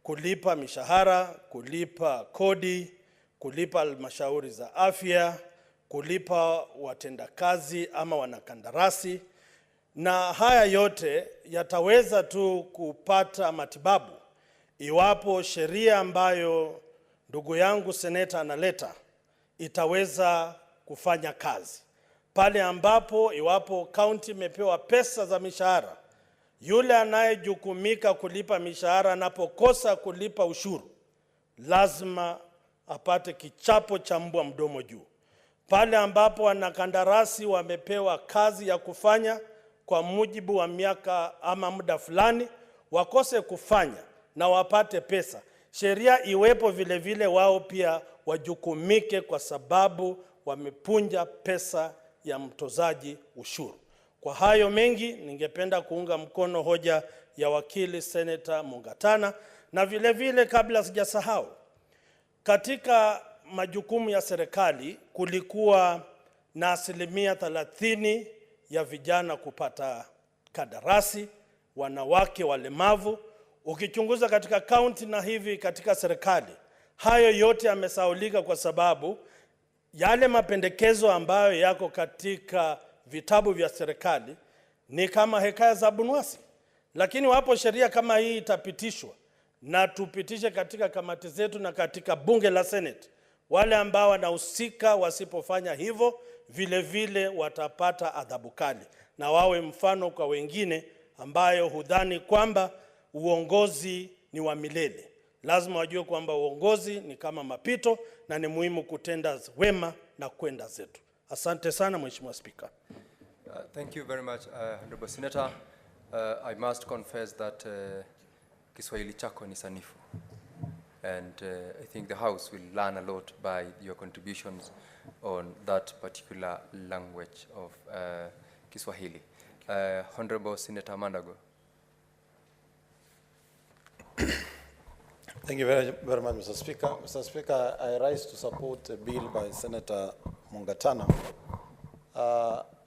kulipa mishahara, kulipa kodi, kulipa halmashauri za afya, kulipa watendakazi ama wanakandarasi, na haya yote yataweza tu kupata matibabu iwapo sheria ambayo ndugu yangu seneta analeta itaweza kufanya kazi. Pale ambapo iwapo kaunti imepewa pesa za mishahara, yule anayejukumika kulipa mishahara anapokosa kulipa ushuru, lazima apate kichapo cha mbwa mdomo juu. Pale ambapo wanakandarasi wamepewa kazi ya kufanya kwa mujibu wa miaka ama muda fulani, wakose kufanya na wapate pesa, sheria iwepo vile vile wao pia wajukumike kwa sababu wamepunja pesa ya mtozaji ushuru. Kwa hayo mengi, ningependa kuunga mkono hoja ya wakili Senator Mungatana, na vile vile kabla sijasahau, katika majukumu ya serikali kulikuwa na 30% ya vijana kupata kandarasi, wanawake walemavu. Ukichunguza katika kaunti na hivi katika serikali, hayo yote yamesaulika kwa sababu yale mapendekezo ambayo yako katika vitabu vya serikali ni kama hekaya za bunwasi. Lakini wapo sheria kama hii itapitishwa na tupitishe katika kamati zetu na katika bunge la Senate, wale ambao wanahusika wasipofanya hivyo vile vile watapata adhabu kali, na wawe mfano kwa wengine ambayo hudhani kwamba uongozi ni wa milele. Lazima wajue kwamba uongozi ni kama mapito na ni muhimu kutenda wema na kwenda zetu. Asante sana Mheshimiwa Speaker. Thank you very much, Honorable Senator. I must confess that Kiswahili chako ni sanifu, and I think the House will learn a lot by your contributions on that particular language of Kiswahili. Honorable Senator Mandago. Thank you very much, Mr. Speaker. Mr. Speaker, I rise to support a bill by Senator Mungatana.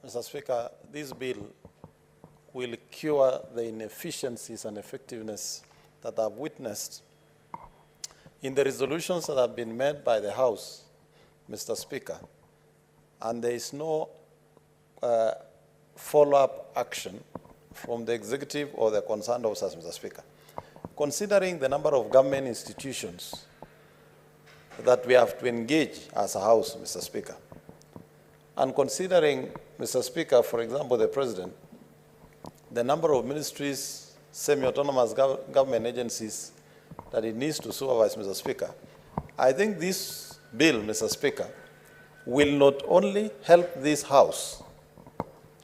Mr. Speaker, this bill will cure the inefficiencies and effectiveness that I've witnessed in the resolutions that have been made by the House, Mr. Speaker, and there is no follow-up action from the executive or the concerned officers, Mr. Speaker. Considering the number of government institutions that we have to engage as a House, Mr. Speaker, and considering, Mr. Speaker, for example, the President, the number of ministries, semi-autonomous government agencies that it needs to supervise, Mr. Speaker, I think this bill, Mr. Speaker, will not only help this House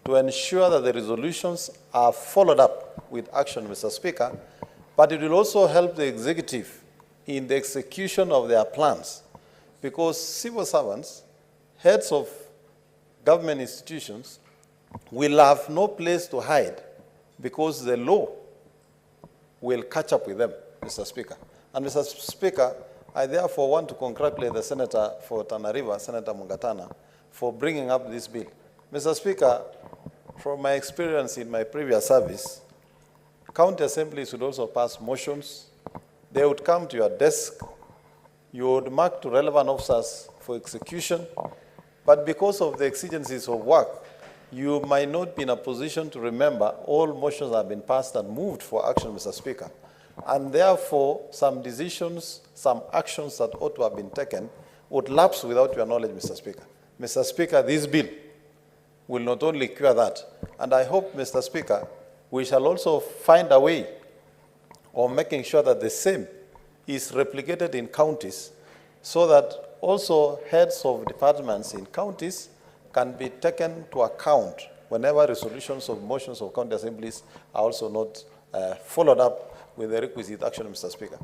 to ensure that the resolutions are followed up with action, Mr. Speaker, but it will also help the executive in the execution of their plans, because civil servants, heads of government institutions, will have no place to hide because the law will catch up with them, Mr. Speaker. And Mr. Speaker, I therefore want to congratulate the Senator for Tana River, Senator Mungatana, for bringing up this bill. Mr. Speaker, from my experience in my previous service, county assemblies would also pass motions. They would come to your desk. You would mark to relevant officers for execution. But because of the exigencies of work, you might not be in a position to remember all motions that have been passed and moved for action, Mr. Speaker. And therefore, some decisions, some actions that ought to have been taken would lapse without your knowledge, Mr. Speaker. Mr. Speaker, this bill will not only cure that, and I hope, Mr. Speaker, we shall also find a way of making sure that the same is replicated in counties, so that also heads of departments in counties can be taken to account whenever resolutions of motions of county assemblies are also not followed up with the requisite action, Mr. Speaker.